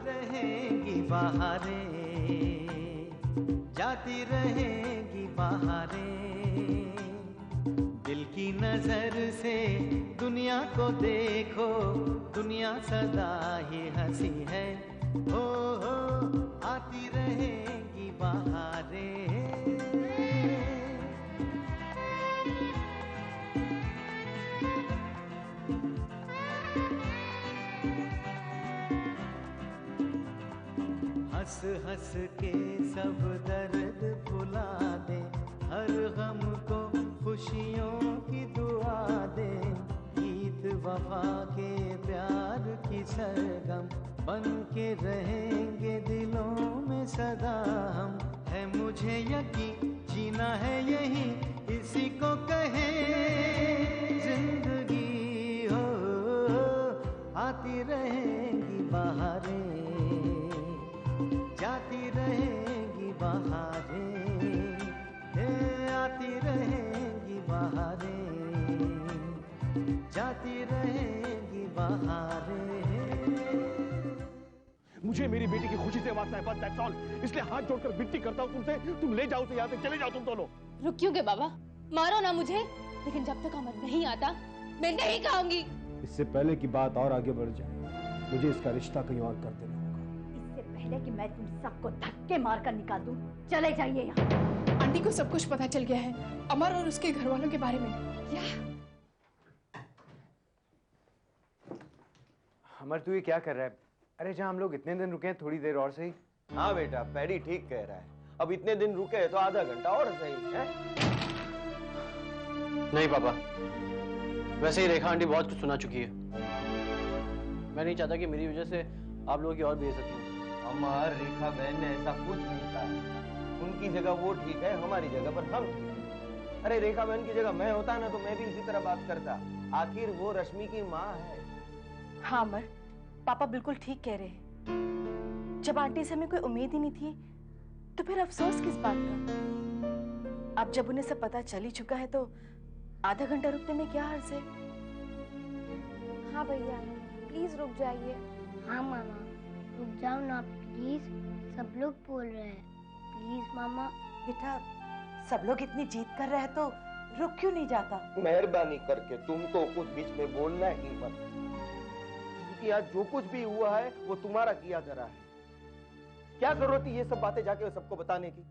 रहेंगी बहारें, जाती रहेंगी बहारें। दिल की नजर से दुनिया को देखो, दुनिया सदा ही हंसी है। हो आती रहेंगी बहारें। हंस हंस के सब दर्द भुला दे, हर गम को खुशियों की दुआ दे। गीत वफा के प्यार की सरगम बन के रहेंगे दिलों में सदा हम। है मुझे यकीन जीना है यही, इसी को कहे जिंदगी। हो आती रहेंगी बहारें, जाती रहेंगी बहारें। आती रहेंगी बहारें, जाती रहेंगी बहारें। मुझे मेरी बेटी की खुशी से वास्ता है, बस दैट्स ऑल। इसलिए हाथ जोड़कर विनती करता हूँ तुमसे, तुम ले जाओ, यहाँ से चले जाओ तुम दोनों। रुकियोगे बाबा, मारो ना मुझे, लेकिन जब तक अमर नहीं आता मैं नहीं खाऊंगी। इससे पहले की बात और आगे बढ़ जाए, मुझे इसका रिश्ता कहीं और कर देना होगा। इससे पहले कि मैं तुम सबको धक्के मारकर निकाल दूं, चले जाइए यहाँ। आंटी को सब कुछ पता चल गया है, अमर और उसके घर वालों के बारे में। क्या? अमर तू ये क्या कर रहा है? अरे जहाँ हम लोग इतने दिन रुके हैं, थोड़ी देर और सही। हाँ बेटा, पैडी ठीक कह रहा है। अब इतने दिन रुके हैं तो आधा घंटा और सही है। नहीं पापा, वैसे ही रेखा आंटी बहुत कुछ सुना चुकी है। मैं नहीं चाहता कि मेरी वजह से आप लोगों की और बेइज्जती हो। अमर, रेखा बहन ने ऐसा कुछ नहीं कहा। उनकी जगह वो ठीक है, हमारी जगह पर हम ठीक है। अरे रेखा बहन की जगह मैं होता ना तो मैं भी इसी तरह बात करता। आखिर वो रश्मि की माँ है। हाँ अमर, पापा बिल्कुल ठीक कह रहे हैं। जब आंटी से हमें कोई उम्मीद ही नहीं थी तो फिर अफसोस किस बात का। अब जब उन्हें सब पता चल ही चुका है तो आधा घंटा रुकने में क्या हर्ज है। हाँ भैया, प्लीज रुक जाइए। हाँ मामा, रुक जाओ ना प्लीज, सब लोग बोल रहे हैं। प्लीज मामा। बेटा, सब लोग इतनी जीत कर रहे हैं तो रुक क्यों नहीं जाता? मेहरबानी करके तुम तो कुछ बीच में बोलना ही मत, क्योंकि आज जो कुछ भी हुआ है वो तुम्हारा किया धरा है। क्या जरूरत है ये सब बातें जाके सबको बताने की?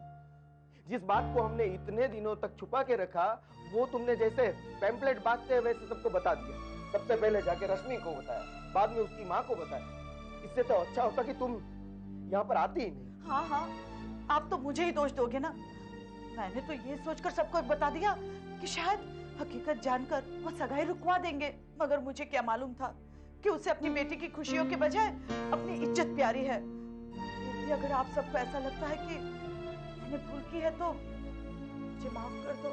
जिस बात को हमने इतने दिनों तक छुपा के रखा, वो तुमने जैसे पैम्पलेट बांटते हैं वैसे सबको बता दिया। सबसे पहले जाके रश्मि को बताया, बाद में उसकी माँ को बताया। इससे तो अच्छा होता कि तुम यहाँ पर आती ही नहीं। हाँ हाँ, आप तो मुझे ही दोष दोगे ना। मैंने तो ये सोचकर सबको बता दिया कि शायद हकीकत जानकर वो सगाई रुकवा देंगे, मगर मुझे क्या मालूम था कि उसे अपनी बेटी की खुशियों के बजाय अपनी इज्जत प्यारी है। अगर आप सबको ऐसा लगता है कि मैंने भूल की है तो मुझे माफ कर दो।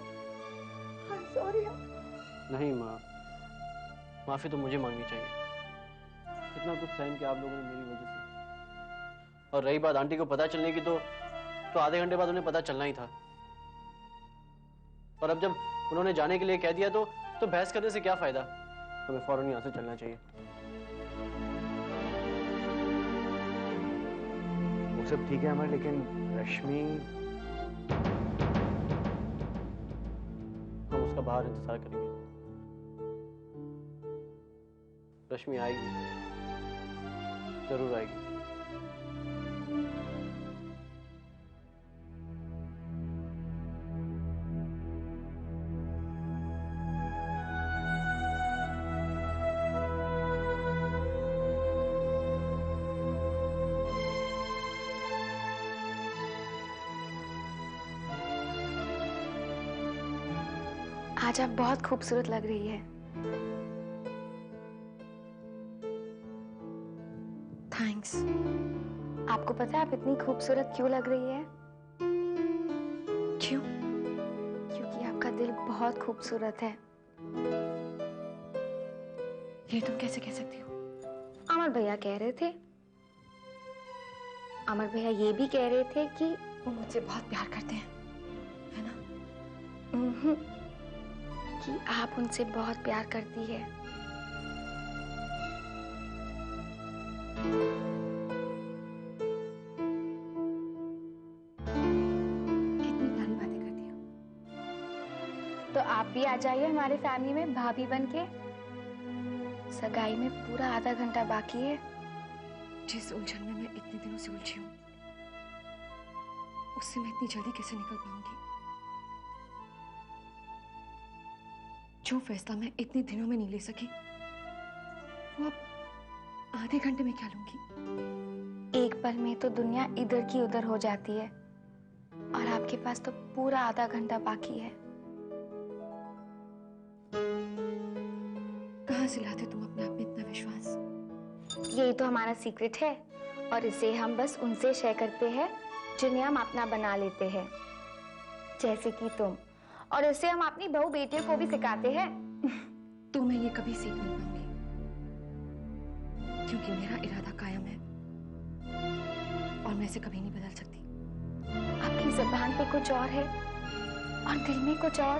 I'm sorry। नहीं माँ, माफी तो मुझे मांगनी चाहिए। इतना कुछ सहन किया आप लोगों ने मेरी वजह से। और रही बात आंटी को पता चलने की, तो आधे घंटे बाद उन्हें पता चलना ही था। और अब जब उन्होंने जाने के लिए कह दिया तो बहस करने से क्या फायदा। हमें फौरन यहाँ से चलना चाहिए। वो सब ठीक है अमर, लेकिन रश्मि, हम उसका बाहर इंतजार करेंगे। रश्मि आएगी, जरूर आएगी। आज आप बहुत खूबसूरत लग रही है। थैंक्स। आपको पता है आप इतनी खूबसूरत क्यों लग रही है? क्यों? क्योंकि आपका दिल बहुत खूबसूरत है। ये तुम कैसे कह सकती हो? अमर भैया कह रहे थे। अमर भैया ये भी कह रहे थे कि वो मुझसे बहुत प्यार करते हैं, है ना? कि आप उनसे बहुत प्यार करती है। भी आ जाइए हमारे फैमिली में भाभी बन के। सगाई में पूरा आधा घंटा बाकी है। जिस उलझन में मैं इतने दिनों से उलझी हूँ, उससे मैं इतनी जल्दी कैसे निकल पाऊंगी? जो फैसला मैं इतने दिनों में नहीं ले सकी, वो अब आधे घंटे में क्या लूंगी? एक पल में तो दुनिया इधर की उधर हो जाती है और आपके पास तो पूरा आधा घंटा बाकी है। कहाँ से लाते तुम अपने आप में इतना विश्वास? यही तो हमारा सीक्रेट है और इसे हम बस उनसे शेयर करते हैं जिन्हें हम अपना बना लेते हैं, जैसे कि तुम। और इसे हम अपनी बहू बेटियों को भी सिखाते हैं। तो मैं ये कभी सीख नहीं पाऊंगी, क्योंकि मेरा इरादा कायम है और मैं इसे कभी नहीं बदल सकती। आपकी ज़बान पे कुछ और है और दिल में कुछ और।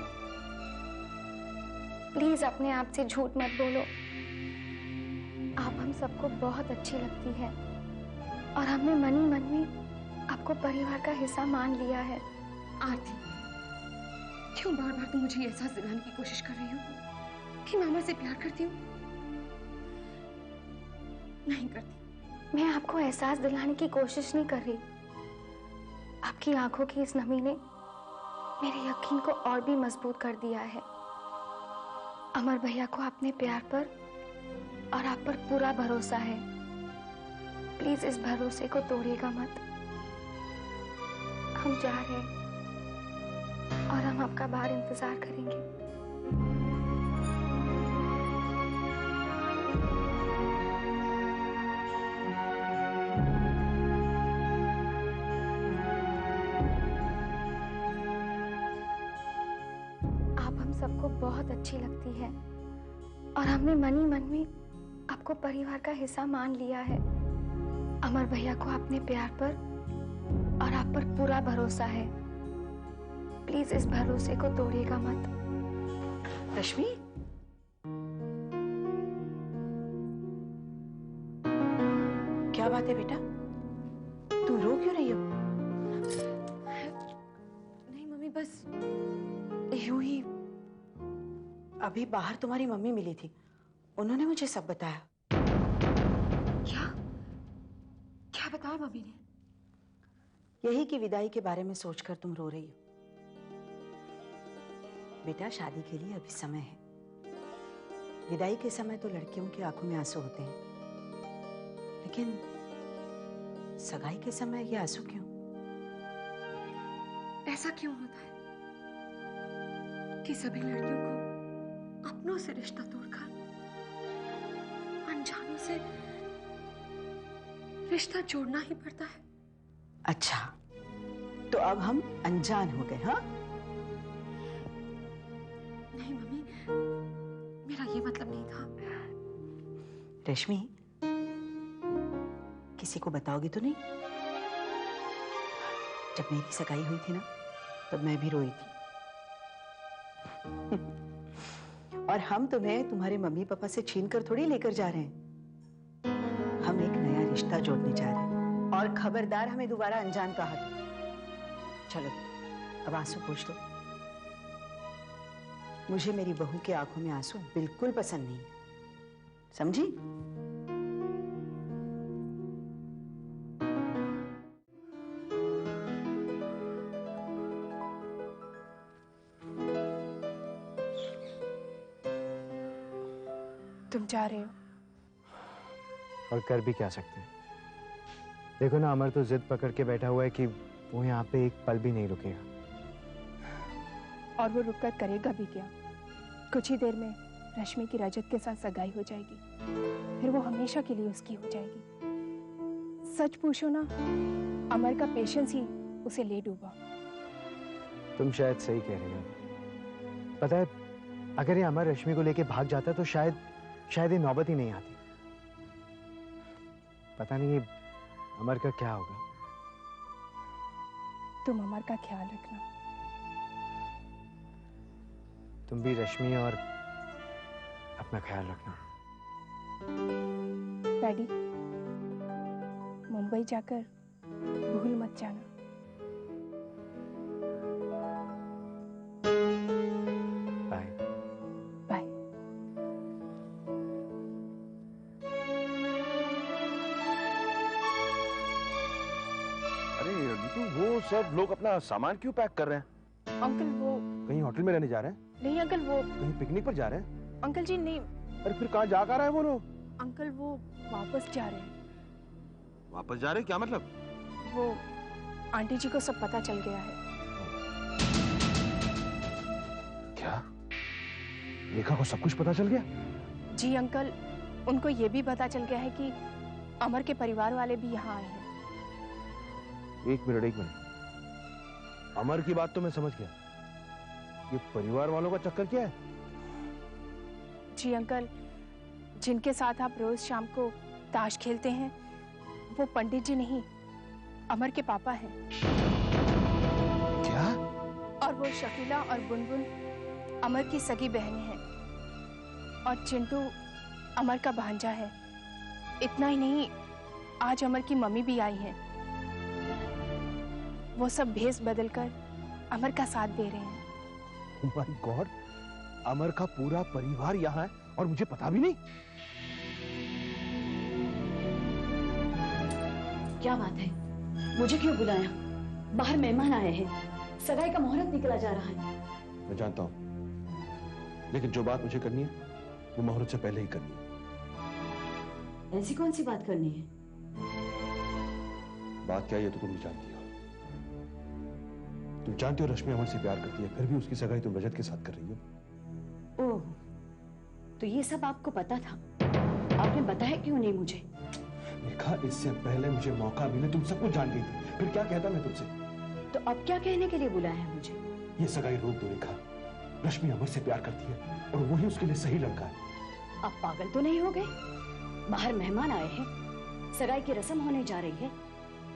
प्लीज अपने आप से झूठ मत बोलो। आप हम सबको बहुत अच्छी लगती है और हमने मन ही मन में आपको परिवार का हिस्सा मान लिया है। आरती, क्यों बार बार तुम मुझे ये एहसास दिलाने की कोशिश कर रही हो कि मामा से प्यार करती हूँ? नहीं करती। मैं आपको एहसास दिलाने की कोशिश नहीं कर रही। आपकी आंखों की इस नमी ने मेरे यकीन को और भी मजबूत कर दिया है। अमर भैया को अपने प्यार पर और आप पर पूरा भरोसा है। प्लीज इस भरोसे को तोड़िएगा मत। हम जा रहे हैं और हम आपका बाहर इंतजार करेंगे। आप हम सबको बहुत अच्छी लगती है और हमने मन ही मन में आपको परिवार का हिस्सा मान लिया है। अमर भैया को अपने प्यार पर और आप पर पूरा भरोसा है। प्लीज इस भरोसे को तोड़िएगा मत। रश्मि, क्या बात है बेटा? तुम रो क्यों रही हो? नहीं मम्मी, बस यूं ही। अभी बाहर तुम्हारी मम्मी मिली थी, उन्होंने मुझे सब बताया। क्या क्या बताया मम्मी ने? यही कि विदाई के बारे में सोचकर तुम रो रही हो। बेटा, शादी के लिए अभी समय है। विदाई के समय तो लड़कियों की आंखों में आंसू होते हैं, लेकिन सगाई के समय ये आंसू क्यों? ऐसा क्यों होता है कि सभी लड़कियों को अपनों से रिश्ता तोड़कर अनजानों से रिश्ता जोड़ना ही पड़ता है? अच्छा, तो अब हम अनजान हो गए? हाँ, नहीं मम्मी, मेरा ये मतलब नहीं था। रश्मि, किसी को बताओगी तो नहीं? जब मेरी सगाई हुई थी ना, तब मैं भी रोई थी। और हम तुम्हें तुम्हारे मम्मी पापा से छीनकर थोड़ी लेकर जा रहे हैं। हम एक नया रिश्ता जोड़ने जा रहे हैं और खबरदार हमें दोबारा अनजान कहा। चलो अब आंसू पोंछ दो। मुझे मेरी बहू के आंखों में आंसू बिल्कुल पसंद नहीं है, समझी? तुम जा रहे हो और कर भी क्या सकते हैं? देखो ना, अमर तो जिद पकड़ के बैठा हुआ है कि वो यहाँ पे एक पल भी नहीं रुकेगा। और वो रुककर करेगा भी क्या? कुछ ही देर में रश्मि की रजत के साथ सगाई हो जाएगी, फिर वो हमेशा के लिए उसकी हो जाएगी। सच पूछो ना, अमर का पेशेंस ही उसे ले डूबा। तुम शायद सही कह रही हो। पता है, अगर ये अमर रश्मि को लेके भाग जाता तो शायद ये नौबत ही नहीं आती। पता नहीं ये अमर का क्या होगा। तुम अमर का ख्याल रखना। तुम भी रश्मि और अपना ख्याल रखना। डैडी, मुंबई जाकर भूल मत जाना। बाय। नीतू, वो सब लोग अपना सामान क्यों पैक कर रहे हैं? अंकल वो कहीं होटल में रहने जा रहे हैं? नहीं अंकल, वो कहीं पिकनिक पर जा रहे हैं? अंकल जी नहीं। अरे फिर कहाँ जा कर रहे हैं वो लोग? अंकल वो वापस जा रहे हैं। वापस जा रहे हैं? क्या मतलब? वो आंटी जी को सब पता चल गया है। क्या? रेखा को सब कुछ पता चल गया? जी अंकल, उनको ये भी पता चल गया है कि अमर के परिवार वाले भी यहाँ आए हैं। एक मिनट। अमर की बात तो मैं समझ गया, ये परिवार वालों का चक्कर क्या है? जी अंकल, जिनके साथ आप रोज शाम को ताश खेलते हैं, वो पंडित जी नहीं, अमर के पापा हैं। क्या? और वो शकीला और बुनबुन अमर की सगी बहनें हैं, और चिंटू अमर का भांजा है। इतना ही नहीं, आज अमर की मम्मी भी आई है। वो सब भेष बदलकर अमर का साथ दे रहे हैं। Oh my God, अमर का पूरा परिवार यहाँ है और मुझे पता भी नहीं। क्या बात है? मुझे क्यों बुलाया? बाहर मेहमान आए हैं, सगाई का मुहूर्त निकला जा रहा है। मैं जानता हूँ, लेकिन जो बात मुझे करनी है वो मुहूर्त से पहले ही करनी है। ऐसी कौन सी बात करनी है? बात क्या है ये तो तुम भी जानती हो। तुम जानती हो रश्मि अमर से प्यार करती है, फिर भी उसकी सगाई तुम रजत के साथ कर रही हो। ओह, तो ये सब आपको पता था? आपने बताया क्यों नहीं मुझे? रेखा, इससे पहले मुझे मौका मिले तुम सब कुछ जान गई थी, फिर क्या कहता मैं तुमसे? तो अब क्या कहने के लिए बुलाया है मुझे? ये सगाई रोक दो रेखा। रश्मि अमर से प्यार करती है और वही उसके लिए सही लड़का है। आप पागल तो नहीं हो गए? बाहर मेहमान आए हैं, सगाई की रस्म होने जा रही है।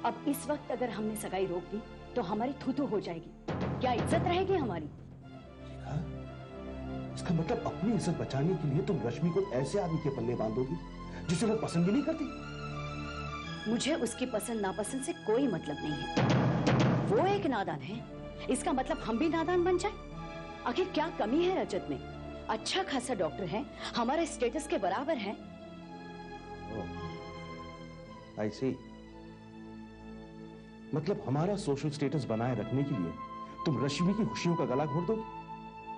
अब इस वक्त अगर हमने सगाई रोक दी तो हमारी थू-थू हो जाएगी। क्या इज्जत रहेगी हमारी? इसका मतलब अपनी इज्जत बचाने के लिए तुम रश्मि को ऐसे आदमी के पल्ले बांधोगी जिसे वो पसंद भी नहीं करती? मुझे उसकी पसंद नापसंद से कोई मतलब नहीं है। वो एक नादान है, इसका मतलब हम भी नादान बन जाए? आखिर क्या कमी है रजत में? अच्छा खासा डॉक्टर है, हमारे स्टेटस के बराबर है। I see। मतलब हमारा सोशल स्टेटस बनाए रखने के लिए तुम रश्मि की खुशियों का गला घोट दोगे,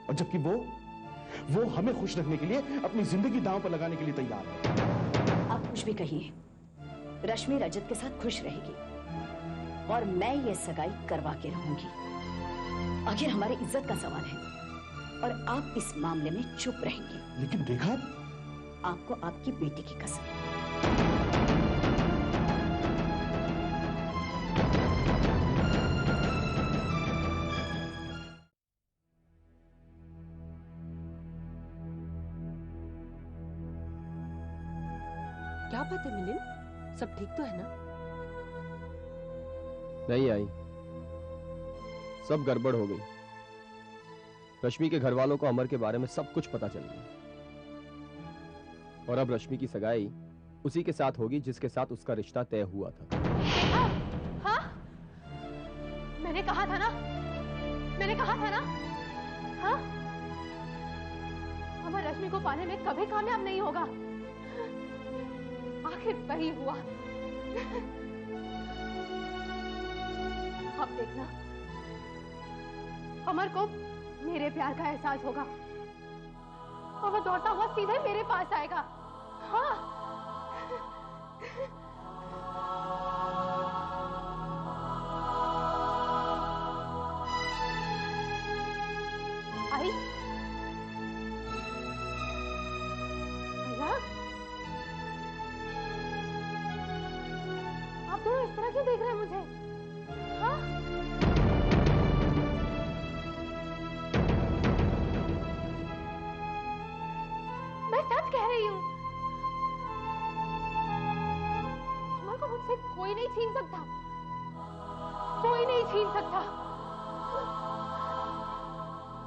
और जबकि वो हमें खुश रखने के लिए अपनी जिंदगी दांव पर लगाने के लिए तैयार है। आप कुछ भी कहिए, रश्मि रजत के साथ खुश रहेगी और मैं ये सगाई करवा के रहूंगी। आखिर हमारी इज्जत का सवाल है और आप इस मामले में चुप रहेंगे। लेकिन रेखा, आपको आपकी बेटी की कसम। क्या बात है मिलिंद, सब ठीक तो है ना? नहीं आई, सब गड़बड़ हो गई। रश्मि के घर वालों को अमर के बारे में सब कुछ पता चल गया, और अब रश्मि की सगाई उसी के साथ होगी जिसके साथ उसका रिश्ता तय हुआ था। हाँ? मैंने कहा था ना, हाँ? अमर रश्मि को पाने में कभी कामयाब नहीं होगा। आखिर वही हुआ। अब देखना, अमर को मेरे प्यार का एहसास होगा और वो दौड़ता हुआ सीधे मेरे पास आएगा। हाँ। आई? भैया, आप दोनों इस तरह क्यों देख रहे हैं मुझे? हाँ? मैं सच कह रही हूँ। अमर को मुझसे कोई नहीं छीन सकता, कोई नहीं छीन सकता।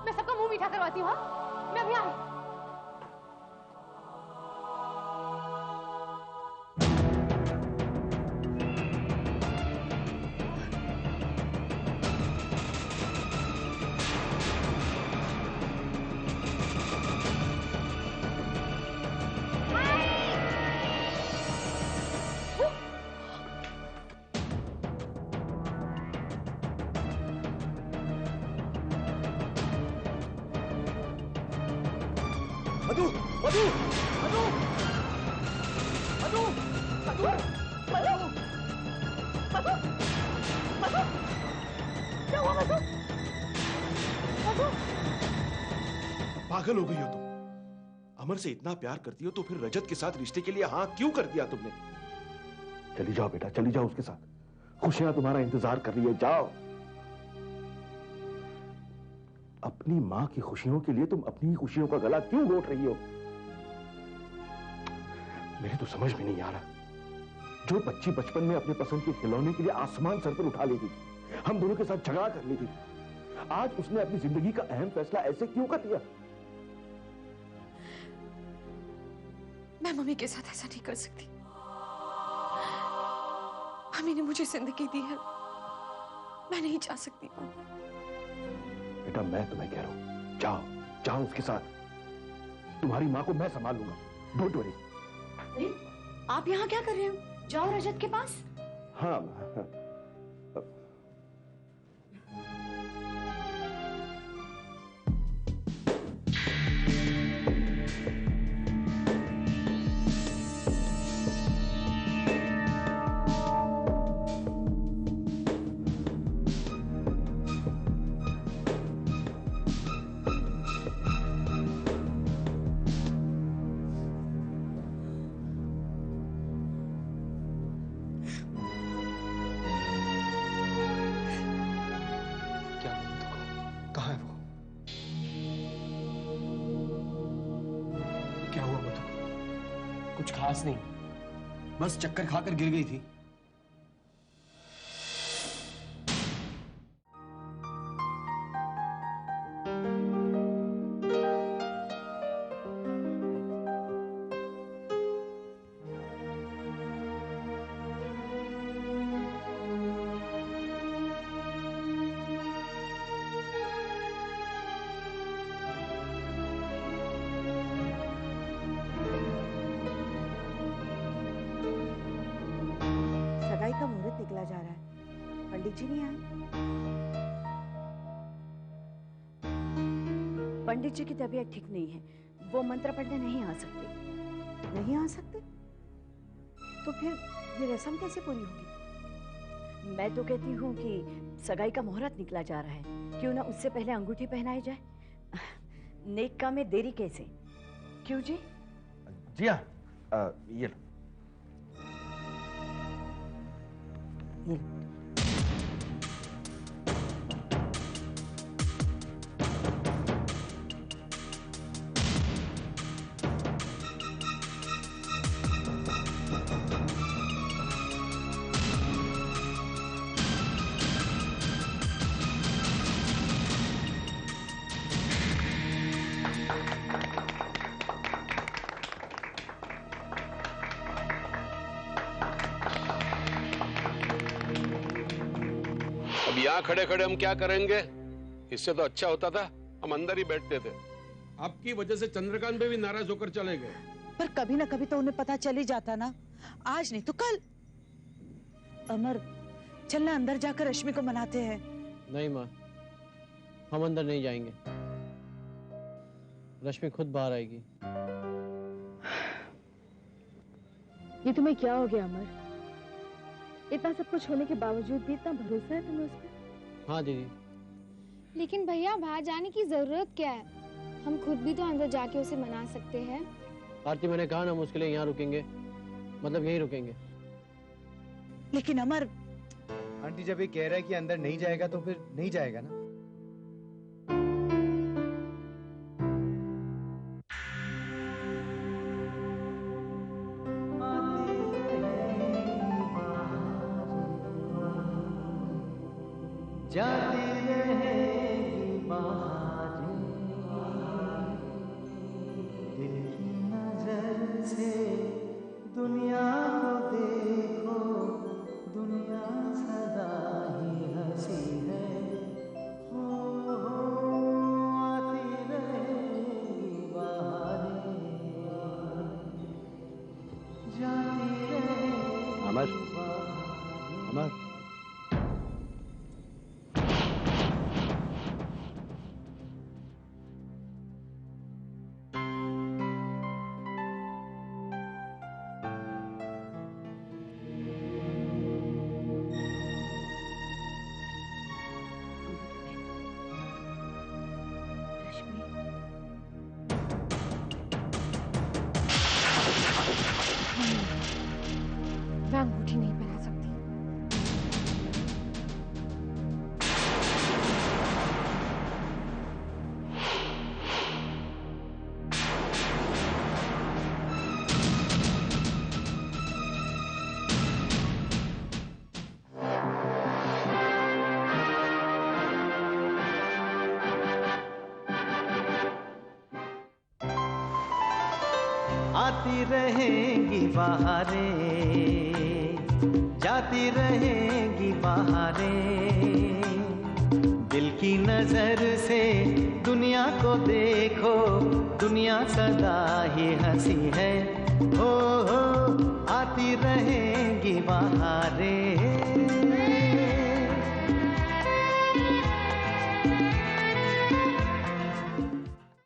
मैं सबका मुंह मीठा करवाती हूँ। हाँ? मैं अभी आई। मधु मधु मधु मधु मधु मधु मधु मधु क्या हुआ मधु? मधु पागल हो गई हो तुम। अमर से इतना प्यार करती हो तो फिर रजत के साथ रिश्ते के लिए हाँ क्यों कर दिया तुमने? चली जाओ बेटा, चली जाओ उसके साथ। खुशियां तुम्हारा इंतजार कर रही है, जाओ। अपनी मां की खुशियों के लिए तुम अपनी ही खुशियों का गला क्यों घोट रही हो? मेरे तो समझ में नहीं आ रहा। जो बच्ची बचपन में अपने पसंद के खिलौने के लिए आसमान सर पर उठा लेती थी, हम दोनों के साथ झगड़ा कर लेती थी, आज उसने अपनी जिंदगी का अहम फैसला ऐसे क्यों कर दिया? मैं मम्मी के साथ ऐसा नहीं कर सकती। मम्मी ने मुझे जिंदगी दी है, मैं नहीं जा सकती। बेटा मैं तुम्हें कह रहा हूं, जाओ जाओ उसके साथ। तुम्हारी मां को मैं संभाल लूंगा, डोंट वरी। आप यहाँ क्या कर रहे हो? जाओ रजत के पास। हाँ कुछ खास नहीं, बस चक्कर खाकर गिर गई थी। का मुहूर्त निकला जा रहा है, पंडित जी नहीं आए। पंडित जी की तबीयत ठीक नहीं है, वो मंत्र पढ़ने नहीं आ सकते। नहीं आ सकते? तो फिर ये रस्म कैसे पूरी होगी? मैं तो कहती हूँ कि सगाई का मुहूर्त निकला जा रहा है, क्यों ना उससे पहले अंगूठी पहनाई जाए। नेक काम में देरी कैसे? क्यों जी? जी हाँ, ये लो। अब यहाँ खड़े खड़े हम क्या करेंगे? इससे तो अच्छा होता था हम अंदर ही बैठते थे। आपकी वजह से चंद्रकांत भी नाराज होकर चले गए। पर कभी ना कभी तो उन्हें पता चल ही जाता ना, आज नहीं तो कल। अमर, चलना अंदर जाकर रश्मि को मनाते हैं। नहीं माँ, हम अंदर नहीं जाएंगे, रश्मि खुद बाहर आएगी। ये तुम्हें क्या हो गया अमर? इतना सब कुछ होने के बावजूद भी इतना भरोसा है तुम्हें उस पर? हाँ दीदी। लेकिन भैया बाहर जाने की जरूरत क्या है? हम खुद भी तो अंदर जाके उसे मना सकते हैं। आरती, मैंने कहा ना हम उसके लिए यहाँ रुकेंगे, मतलब यहीं रुकेंगे। लेकिन अमर, आंटी जब ये कह रहा है कि अंदर नहीं जाएगा तो फिर नहीं जाएगा ना। जाती रहेगी बहारें, दिल की नजर से दुनिया को देखो, दुनिया सदा ही हंसी है। हो आती रहेगी बहारें, जाती रहेगी। अमर, अमर, मैं अंगूठी नहीं पहना सकती। आती रहेंगी बहारें, जाती रहेंगी बहारें, दिल की नजर से दुनिया को देखो, दुनिया सदा ही हंसी है। हो आती रहेंगी बहारें,